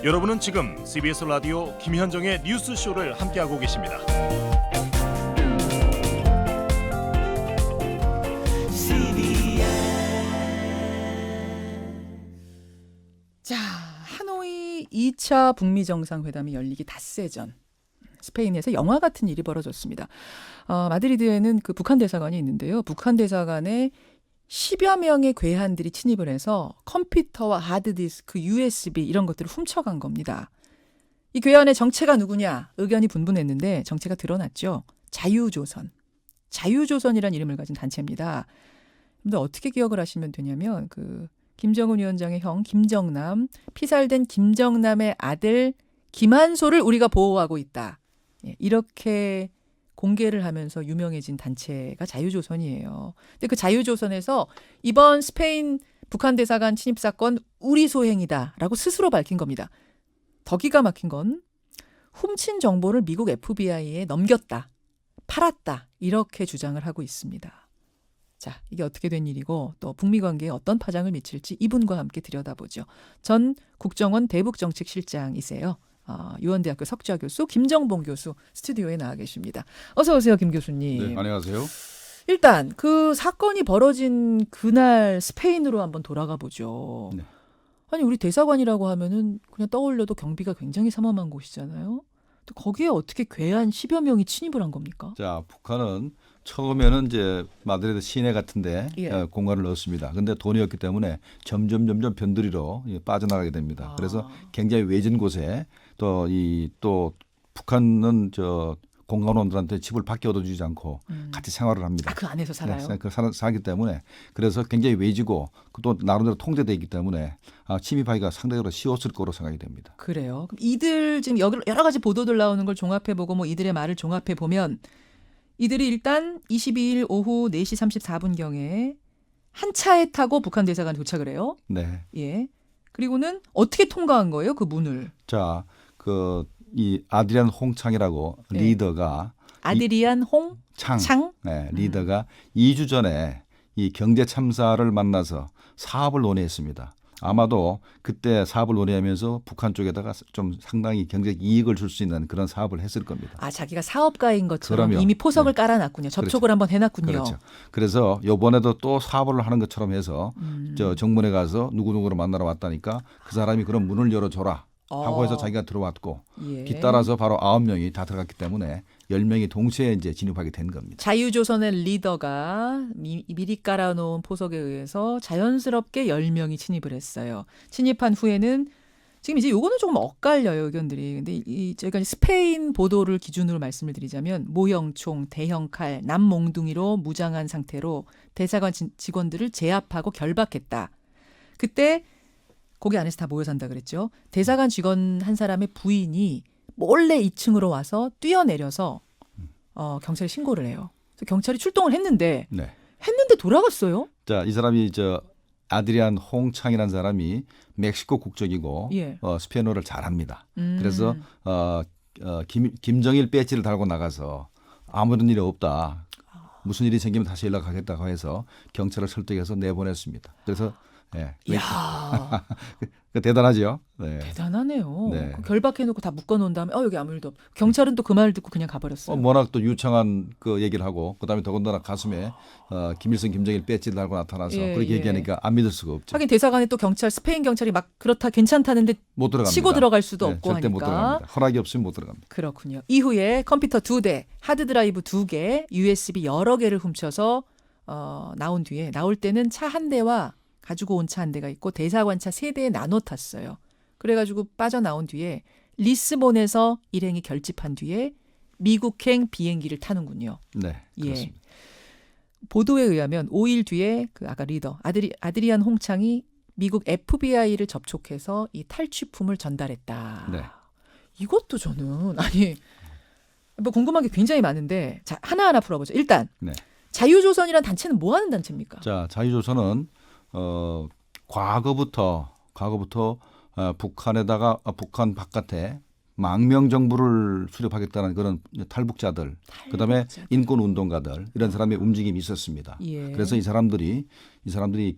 여러분은 지금 CBS 라디오 김현정의 뉴스쇼를 함께하고 계십니다. 자, 하노이 2차 북미 정상회담이 열리기 닷새 전 스페인에서 영화 같은 일이 벌어졌습니다. 마드리드에는 그 북한 대사관이 있는데요. 북한 대사관에 10여 명의 괴한들이 침입을 해서 컴퓨터와 하드디스크, USB 이런 것들을 훔쳐간 겁니다. 이 괴한의 정체가 누구냐 의견이 분분했는데 정체가 드러났죠. 자유조선. 자유조선이라는 이름을 가진 단체입니다. 근데 어떻게 기억을 하시면 되냐면 그 김정은 위원장의 형 김정남, 피살된 김정남의 아들 김한솔을 우리가 보호하고 있다. 이렇게 공개를 하면서 유명해진 단체가 자유조선이에요. 근데 그 자유조선에서 이번 스페인 북한 대사관 침입 사건 우리 소행이다라고 스스로 밝힌 겁니다. 더 기가 막힌 건 훔친 정보를 미국 FBI에 넘겼다, 팔았다 이렇게 주장을 하고 있습니다. 자, 이게 어떻게 된 일이고 또 북미 관계에 어떤 파장을 미칠지 이분과 함께 들여다보죠. 전 국정원 대북정책실장이세요. 유원대학교 석좌 교수 김정봉 교수 스튜디오에 나와 계십니다. 어서 오세요, 김 교수님. 네, 안녕하세요. 일단 그 사건이 벌어진 그날 스페인으로 한번 돌아가 보죠. 네. 아니 우리 대사관이라고 하면은 그냥 떠올려도 경비가 굉장히 삼엄한 곳이잖아요. 또 거기에 어떻게 괴한 10여 명이 침입을 한 겁니까? 자, 북한은 처음에는 이제 마드리드 시내 같은데 예. 공간을 넣었습니다. 그런데 돈이 없기 때문에 점점 변두리로 빠져나가게 됩니다. 그래서 굉장히 외진 곳에 또 북한은 저 공간원들한테 집을 밖에 얻어주지 않고 같이 생활을 합니다. 그 안에서 살아요? 네, 살기 때문에 그래서 굉장히 외지고 또 나름대로 통제되어 있기 때문에 침입하기가 상대적으로 쉬웠을 거로 생각이 됩니다. 그래요. 그럼 이들 지금 여러 가지 보도들 나오는 걸 종합해보고 뭐 이들의 말을 종합해보면 이들이 일단 22일 오후 4시 34분경에 한 차에 타고 북한 대사관에 도착을 해요. 네. 예. 그리고는 어떻게 통과한 거예요? 그 문을. 자, 이 아드리안 홍창이라고 네. 리더가 아드리안 홍창? 네, 리더가 2주 전에 이 경제 참사를 만나서 사업을 논의했습니다. 아마도 그때 사업을 논의하면서 북한 쪽에다가 좀 상당히 경제적 이익을 줄 수 있는 그런 사업을 했을 겁니다. 자기가 사업가인 것처럼 그럼요. 이미 포석을 네. 깔아놨군요. 접촉을 그렇죠. 한번 해놨군요. 그렇죠. 그래서 이번에도 또 사업을 하는 것처럼 해서 저 정문에 가서 누구누구를 만나러 왔다니까 그 사람이 그런 문을 열어줘라 하고 해서 자기가 들어왔고 예. 뒤따라서 바로 9명이 다 들어갔기 때문에 10명이 동시에 이제 진입하게 된 겁니다. 자유조선의 리더가 미리 깔아놓은 포석에 의해서 자연스럽게 10명이 침입을 했어요. 침입한 후에는 지금 이제 요거는 조금 엇갈려요, 의견들이. 근데 저희가 스페인 보도를 기준으로 말씀을 드리자면 모형총, 대형 칼, 남몽둥이로 무장한 상태로 대사관 직원들을 제압하고 결박했다. 그때 거기 안에서 다 모여 산다 그랬죠. 대사관 직원 한 사람의 부인이 몰래 2층으로 와서 뛰어내려서 경찰에 신고를 해요. 그래서 경찰이 출동을 했는데 네. 돌아갔어요. 자, 이 사람이 아드리안 홍창이라는 사람이 멕시코 국적이고 예. 스페인어를 잘합니다. 그래서 김정일 배지를 달고 나가서 아무런 일이 없다. 무슨 일이 생기면 다시 연락하겠다고 해서 경찰을 설득해서 내보냈습니다. 그래서 이야, 대단하죠. 네. 대단하네요. 네. 결박해놓고 다 묶어놓은 다음에 여기 아무 일도 없. 경찰은 또 그 말을 듣고 그냥 가버렸어요. 워낙 또 유창한 그 얘기를 하고 그다음에 더군다나 가슴에 김일성, 김정일 배지를 달고 나타나서 그렇게 얘기하니까 안 믿을 수가 없죠. 하긴 대사관에 또 spek인 경찰이 막 그렇다 괜찮다는데 못 들어갑니다. 치고 들어갈 수도 없고 절대 하니까. 못 들어갑니다. 허락이 없으면 못 들어갑니다. 그렇군요. 이후에 컴퓨터 2대, 하드드라이브 2개, USB 여러 개를 훔쳐서 나온 뒤에 나올 때는 차 한 대와 가지고 온 차 한 대가 있고 대사관차 3대에 나눠 탔어요. 그래가지고 빠져나온 뒤에 리스본에서 일행이 결집한 뒤에 미국행 비행기를 타는군요. 네, 그렇습니다. 예. 보도에 의하면 5일 뒤에 그 아까 리더 아드리안 홍창이 미국 FBI를 접촉해서 이 탈취품을 전달했다. 네. 이것도 저는 뭐 궁금한 게 굉장히 많은데 자 하나하나 풀어보죠. 일단 네. 자유조선이라는 단체는 뭐 하는 단체입니까? 자, 자유조선은 과거부터 북한에다가 북한 바깥에 망명 정부를 수립하겠다는 그런 탈북자들, 그다음에 인권 운동가들 이런 사람의 움직임이 있었습니다. 예. 그래서 이 사람들이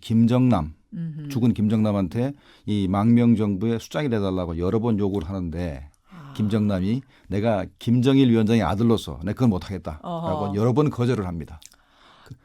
김정남 죽은 김정남한테 이 망명 정부의 수장이 돼달라고 여러 번 요구를 하는데 김정남이 내가 김정일 위원장의 아들로서 내가 그건 못하겠다라고 여러 번 거절을 합니다.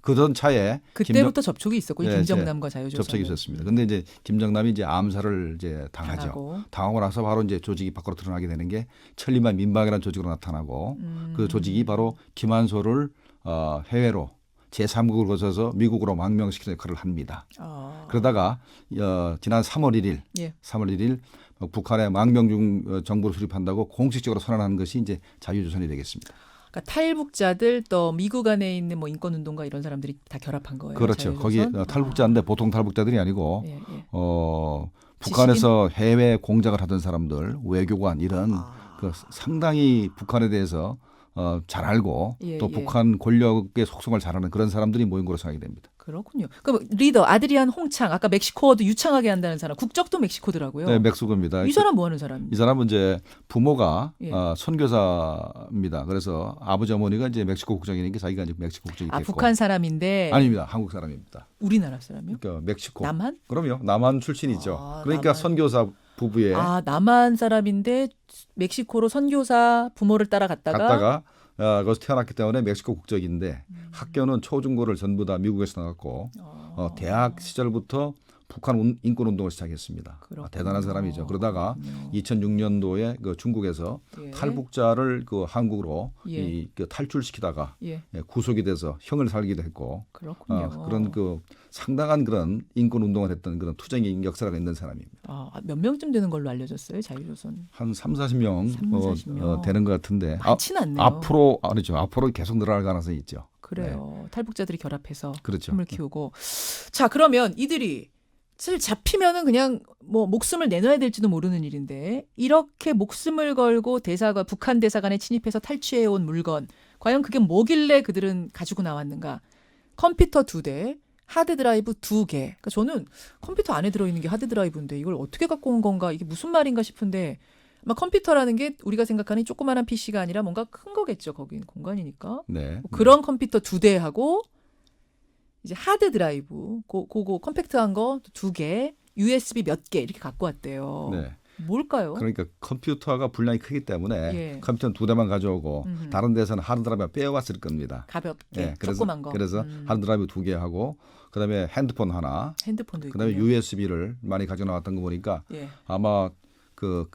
그런 차에 그때부터 접촉이 있었고 네, 김정남과 자유조선 접촉이 있었습니다. 근데 이제 김정남이 이제 암살을 이제 당하죠. 당하고 나서 바로 이제 조직이 밖으로 드러나게 되는 게 천리만 민방이라는 조직으로 나타나고 그 조직이 바로 김한소를 해외로 제3국을 거쳐서 미국으로 망명시키는 역할을 합니다. 그러다가 지난 3월 1일, 예. 3월 1일 북한의 망명 정부를 수립한다고 공식적으로 선언한 것이 이제 자유조선이 되겠습니다. 그러니까 탈북자들 또 미국 안에 있는 뭐 인권운동가 이런 사람들이 다 결합한 거예요. 그렇죠. 자유조선? 거기 탈북자인데 보통 탈북자들이 아니고 예, 예. 북한에서 해외 공작을 하던 사람들, 외교관 이런 그 상당히 북한에 대해서 잘 알고 예, 또 예. 북한 권력의 속성을 잘 아는 그런 사람들이 모인 거로 생각이 됩니다. 그렇군요. 그럼 리더 아드리안 홍창 아까 멕시코어도 유창하게 한다는 사람 국적도 멕시코더라고요. 네, 멕시코입니다. 이 사람 뭐 하는 사람입니까? 이 사람은 이제 부모가 예. 선교사입니다. 그래서 아버지 어머니가 이제 멕시코 국적이니까 자기가 이제 멕시코 국적이 됐고. 북한 사람인데 아닙니다. 한국 사람입니다. 우리나라 사람이요? 그러니까 멕시코. 남한? 그럼요. 남한 출신이죠. 그러니까 남한. 선교사 부부의 남한 사람인데 멕시코로 선교사 부모를 따라갔다가 거기서 태어났기 때문에 멕시코 국적인데 학교는 초중고를 전부 다 미국에서 나왔고 대학 시절부터 북한 인권운동을 시작했습니다. 대단한 사람이죠. 그러다가 2006년도에 그 중국에서 예. 탈북자를 그 한국으로 예. 그 탈출시키다가 예. 구속이 돼서 형을 살기도 했고 그렇군요. 그런 그 상당한 그런 인권운동을 했던 그런 투쟁의 역사가 있는 사람입니다. 몇 명쯤 되는 걸로 알려졌어요, 자유조선? 한 30-40명 40명. 되는 것 같은데 많지는 않네요. 앞으로 계속 늘어날 가능성이 있죠. 그래요. 탈북자들이 결합해서 그렇죠. 힘을 키우고. 자, 그러면 이들이 사실 잡히면은 그냥 뭐 목숨을 내놔야 될지도 모르는 일인데 이렇게 목숨을 걸고 북한 대사관에 침입해서 탈취해 온 물건 과연 그게 뭐길래 그들은 가지고 나왔는가? 컴퓨터 2대, 하드드라이브 2개. 그러니까 저는 컴퓨터 안에 들어있는 게 하드드라이브인데 이걸 어떻게 갖고 온 건가? 이게 무슨 말인가 싶은데 아마 컴퓨터라는 게 우리가 생각하는 조그마한 PC가 아니라 뭔가 큰 거겠죠. 거긴 공간이니까. 네. 그런 컴퓨터 2대하고 이제 하드 드라이브, 그거 컴팩트한 거 2개, USB 몇 개 이렇게 갖고 왔대요. 네. 뭘까요? 그러니까 컴퓨터가 분량이 크기 때문에 예. 컴퓨터는 2대만 가져오고 다른 데서는 하드드라이브 빼왔을 겁니다. 가볍게, 네, 조그만 거. 그래서 하드드라이브 2개 하고 그다음에 핸드폰 하나, 핸드폰도 있고. 그다음에 USB를 많이 가져 나왔던 거 보니까 예. 아마 그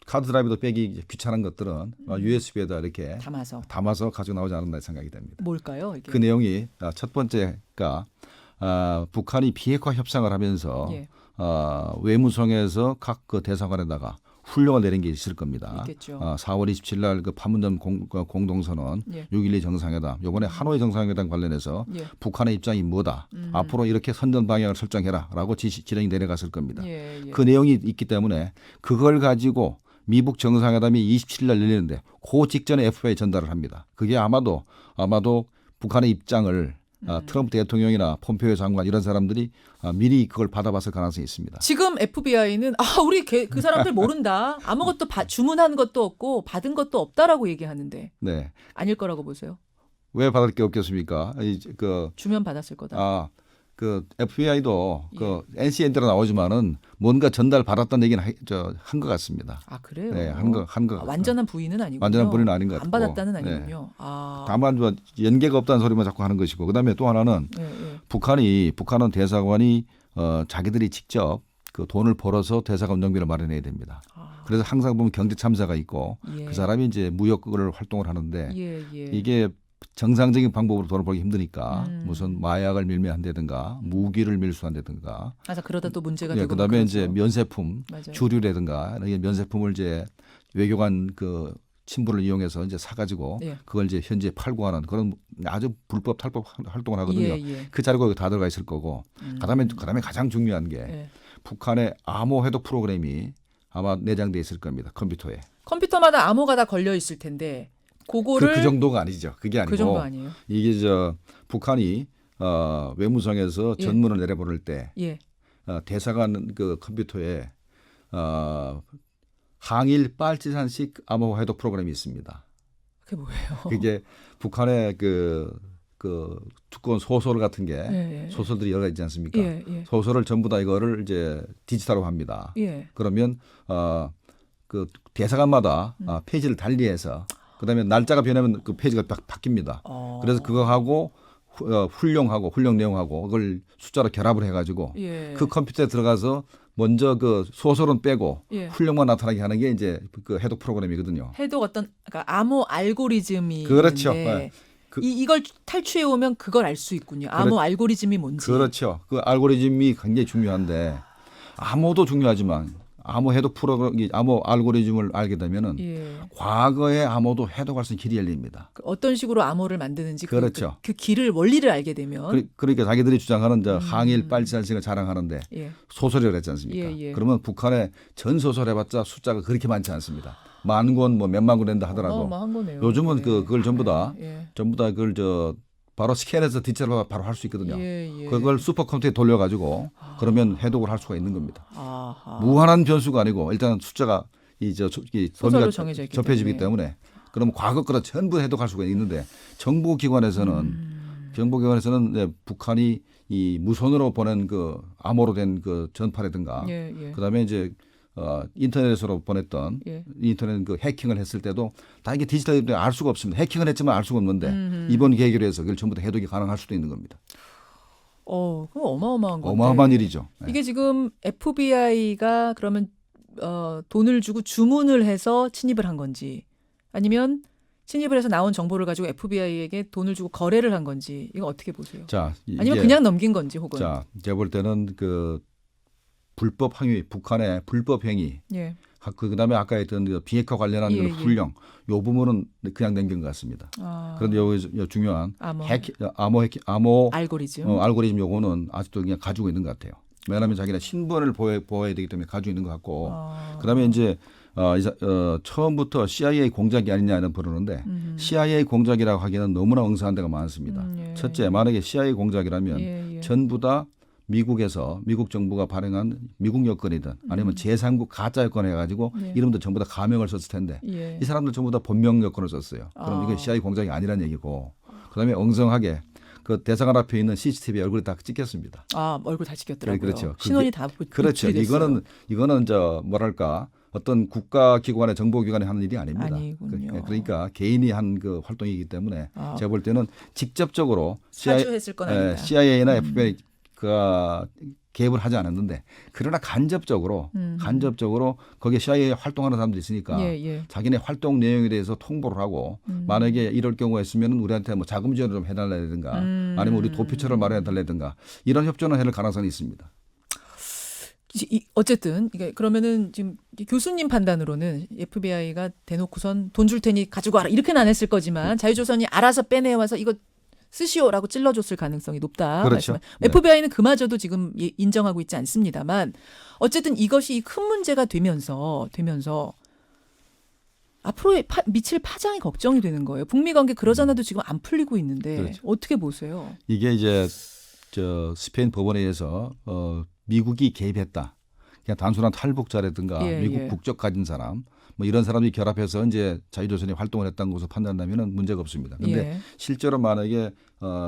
카드 드라이브도 빼기 귀찮은 것들은 USB에다 이렇게 담아서 가지고 나오지 않았나 생각이 됩니다. 뭘까요? 이게? 그 내용이 첫 번째가 북한이 비핵화 협상을 하면서 예. 외무성에서 각 그 대사관에다가 훈령을 내린 게 있을 겁니다. 있겠죠. 4월 27일 날 그 판문점 공동선언, 예. 6.12 정상회담, 이번에 하노이 정상회담 관련해서 예. 북한의 입장이 뭐다. 앞으로 이렇게 선전 방향을 설정해라라고 지령이 내려갔을 겁니다. 예, 예. 그 내용이 있기 때문에 그걸 가지고 미북 정상회담이 27일 날 열리는데 그 직전에 FBI 전달을 합니다. 그게 아마도 북한의 입장을 트럼프 대통령이나 폼페이오 장관 이런 사람들이 미리 그걸 받아봤을 가능성이 있습니다. 지금 FBI는 우리 그 사람들 모른다. 아무것도 주문한 것도 없고 받은 것도 없다라고 얘기하는데 네. 아닐 거라고 보세요. 왜 받을 게 없겠습니까? 주면 받았을 거다. 그 FBI도 그 NCN대로 나오지만은 뭔가 전달 받았다는 얘기는 한 것 같습니다. 그래요? 네, 한 것. 완전한 부인은 아니군요. 완전한 부인은 아닌 것 같고. 안 받았다는 아니군요. 네. 다만 연계가 없다는 소리만 자꾸 하는 것이고, 그다음에 또 하나는 북한은 대사관이 자기들이 직접 그 돈을 벌어서 대사관 운영비를 마련해야 됩니다. 그래서 항상 보면 경제 참사가 있고 그 사람이 이제 무역을 활동을 하는데 이게 정상적인 방법으로 돈을 벌기 힘드니까 무슨 마약을 밀매한다든가 무기를 밀수한다든가. 그러다 또 문제가 되고. 그다음에 이제 면세품, 맞아요. 주류라든가 면세품을 이제 외교관 그 친분을 이용해서 이제 사가지고 그걸 이제 현지에 팔고 하는 그런 아주 불법 탈법 활동을 하거든요. 그 자료가 다 들어가 있을 거고. 그다음에 가장 중요한 게 북한의 암호 해독 프로그램이 아마 내장돼 있을 겁니다. 컴퓨터에. 컴퓨터마다 암호가 다 걸려 있을 텐데. 그거를 그 정도가 아니죠. 그게 아니고 그 정도 아니에요. 이게 북한이 외무성에서 전문을 내려보낼 때 대사관 그 컴퓨터에 항일 빨치산식 암호 해독 프로그램이 있습니다. 그게 뭐예요? 그게 북한의 그 두꺼운 소설 같은 게 예, 예. 소설들이 여러 가지 있지 않습니까? 예, 예. 소설을 전부 다 이거를 이제 디지털로 합니다. 예. 그러면 그 대사관마다 페이지를 달리해서 그다음에 날짜가 변하면 그 페이지가 바뀝니다. 그래서 그거하고 훈령 내용하고 그걸 숫자로 결합을 해가지고 예. 그 컴퓨터에 들어가서 먼저 그 소설은 빼고 예. 훈령만 나타나게 하는 게 이제 그 해독 프로그램이거든요. 해독 어떤 그러니까 암호 알고리즘이 그렇죠. 있는데 네. 이걸 탈취해 오면 그걸 알 수 있군요. 암호 알고리즘이 뭔지. 그렇죠. 그 알고리즘이 굉장히 중요한데 암호도 중요하지만 암호 해독 프로그램, 암호 알고리즘을 알게 되면은 예. 과거의 암호도 해독할 수 있는 길이 열립니다. 그 어떤 식으로 암호를 만드는지 그렇죠. 그 길을 원리를 알게 되면 그러니까 자기들이 주장하는 항일 빨치산식을 자랑하는데 예. 소설이라고 했지 않습니까? 예, 예. 그러면 북한의 전 소설 해봤자 숫자가 그렇게 많지 않습니다. 만 권, 뭐 몇만 권 된다 하더라도 어마어마한 거네요. 요즘은 예. 그걸 전부 다 예. 그걸 바로 스캔해서 디지털로 바로 할 수 있거든요. 예, 예. 그걸 슈퍼컴퓨터에 돌려가지고 그러면 해독을 할 수가 있는 겁니다. 아하. 무한한 변수가 아니고 일단 숫자가 이 소설로 범위가 정해져 있기 좁혀지기 때문에 그러면 과거 거라 전부 해독할 수가 있는데 정보기관에서는 북한이 이 무선으로 보낸 그 암호로 된 그 전파라든가 예, 예. 그다음에 이제 인터넷으로 보냈던 예. 인터넷 그 해킹을 했을 때도 다 이게 디지털이 때문에 알 수가 없습니다. 해킹을 했지만 알 수가 없는데 이번 계기로 해서 그걸 전부 다 해독이 가능할 수도 있는 겁니다. 그럼 어마어마한 건데. 어마어마한 일이죠. 네. 이게 지금 FBI가 그러면 돈을 주고 주문을 해서 침입을 한 건지 아니면 침입을 해서 나온 정보를 가지고 FBI에게 돈을 주고 거래를 한 건지 이거 어떻게 보세요? 자, 아니면 그냥 넘긴 건지 혹은 자, 제가 볼 때는 그 불법 행위, 북한의 불법 행위, 예. 그다음에 아까 했던 그 비핵화 관련한 예, 그런 훈령, 요 부분은 그냥 넘긴 것 같습니다. 그런데 여기 중요한 암호 알고리즘, 알고리즘 요거는 아직도 그냥 가지고 있는 것 같아요. 왜냐하면 자기네 신분을 보호해야 되기 때문에 가지고 있는 것 같고, 그다음에 이제 처음부터 CIA 공작이 아니냐는 부르는데 CIA 공작이라고 하기에는 너무나 엉성한 데가 많습니다. 예. 첫째, 만약에 CIA 공작이라면 예. 전부 다 미국에서 미국 정부가 발행한 미국 여권이든 아니면 제3국 가짜 여권 해가지고 예. 이름도 전부 다 가명을 썼을 텐데 예. 이 사람들 전부 다 본명 여권을 썼어요. 그럼 이게 CIA 공작이 아니란 얘기고 그다음에 엉성하게 그 대사관 앞에 있는 CCTV 얼굴이 다 찍혔습니다. 얼굴 다 찍혔더라고요. 그렇죠. 신원이 다 그렇죠. 노출이 됐어요. 이거는 뭐랄까 어떤 국가기관의 정보기관이 하는 일이 아닙니다. 아니군요. 그러니까 개인이 한 그 활동이기 때문에 제가 볼 때는 직접적으로 사주했을 건 아니다. CIA나 FBI 가 개입을 하지 않았는데 그러나 간접적으로 거기에 CIA 활동하는 사람들이 있으니까 예. 자기네 활동 내용에 대해서 통보를 하고 만약에 이럴 경우가 있으면 우리한테 뭐 자금 지원을 좀 해달라든가 아니면 우리 도피처를 마련해달라든가 이런 협조는 해낼 가능성이 있습니다. 어쨌든 이게 그러면은 지금 교수님 판단으로는 FBI가 대놓고선 돈 줄 테니 가지고 와라 이렇게는 안 했을 거지만 자유조선이 알아서 빼내와서 이거 쓰시오라고 찔러줬을 가능성이 높다. 그렇죠. 네. FBI는 그마저도 지금 인정하고 있지 않습니다만 어쨌든 이것이 큰 문제가 되면서 앞으로의 미칠 파장이 걱정이 되는 거예요. 북미 관계 그러잖아도 지금 안 풀리고 있는데 그렇죠. 어떻게 보세요? 이게 이제 스페인 법원에 의해서 미국이 개입했다. 그냥 단순한 탈북자라든가 미국 국적 가진 사람 뭐 이런 사람들이 결합해서 이제 자유조선이 활동을 했다는 것을 판단한다면 문제가 없습니다. 그런데 실제로 만약에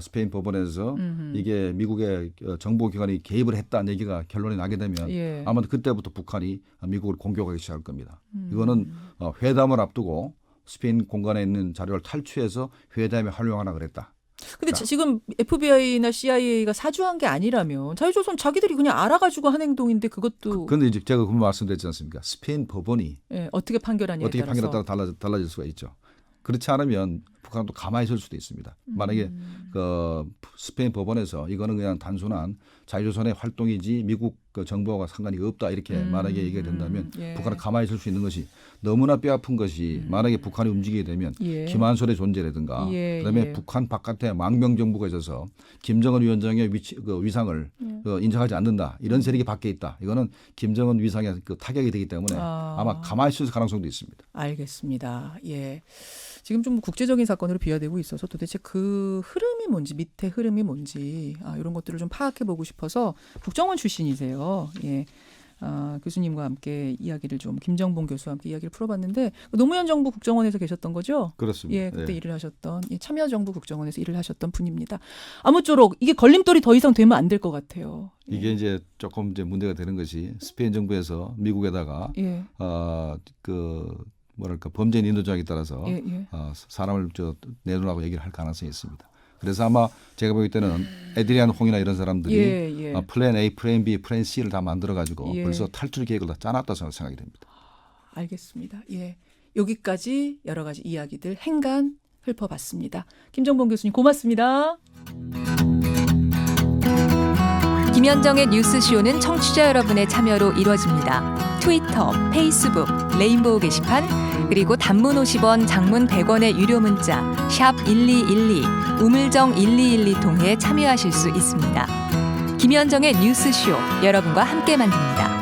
스페인 법원에서 이게 미국의 정보기관이 개입을 했다는 얘기가 결론이 나게 되면 아마도 그때부터 북한이 미국을 공격하기 시작할 겁니다. 이거는 회담을 앞두고 스페인 공간에 있는 자료를 탈취해서 회담에 활용하라 그랬다. 근데 지금 FBI나 CIA가 사주한 게 아니라면 자유조선 자기들이 그냥 알아가지고 한 행동인데 그것도. 그런데 이제 제가 그 말씀드렸지 않습니까? 스페인 법원이 어떻게 판결하냐에 따라 달라질 수가 있죠. 그렇지 않으면 북한도 가만히 있을 수도 있습니다. 만약에 그 스페인 법원에서 이거는 그냥 단순한 자유조선의 활동이지 미국 그 정부와 상관이 없다 이렇게 만약에 얘기가 된다면 북한은 가만히 있을 수 있는 것이 너무나 뼈아픈 것이 만약에 북한이 움직이게 되면 김한솔의 존재라든가 그다음에 북한 바깥에 망명정부가 있어서 김정은 위원장의 위상을 인정하지 않는다 이런 세력이 밖에 있다. 이거는 김정은 위상에 그 타격이 되기 때문에 아마 가만히 있을 가능성도 있습니다. 알겠습니다. 예. 지금 좀 국제적인 사건으로 비화되고 있어서 도대체 그 흐름이 뭔지 밑에 흐름이 뭔지 이런 것들을 좀 파악해 보고 싶어서 국정원 출신이세요. 예. 교수님과 함께 이야기를 좀 김정봉 교수와 함께 이야기를 풀어봤는데 노무현 정부 국정원에서 계셨던 거죠? 그렇습니다. 예, 그때 예. 일을 하셨던 참여정부 국정원에서 일을 하셨던 분입니다. 아무쪼록 이게 걸림돌이 더 이상 되면 안 될 것 같아요. 이게 이제 조금 이제 문제가 되는 것이 스페인 정부에서 미국에다가 예, 그 뭐랄까 범죄인 인도 조항에 따라서 예, 예. 사람을 내놓으라고 얘기를 할 가능성이 있습니다. 그래서 아마 제가 보기 때는 에드리안 홍이나 이런 사람들이 예, 예. 플랜 A, 플랜 B, 플랜 C를 다 만들어 가지고 예. 벌써 탈출 계획을 다 짜놨다고 생각이 됩니다. 알겠습니다. 예, 여기까지 여러 가지 이야기들 행간 읊어봤습니다. 김정봉 교수님 고맙습니다. 김현정의 뉴스쇼는 청취자 여러분의 참여로 이루어집니다. 트위터, 페이스북, 레인보우 게시판, 그리고 단문 50원, 장문 100원의 유료 문자 샵 1212, 우물정 1212 통해 참여하실 수 있습니다. 김현정의 뉴스쇼, 여러분과 함께 만듭니다.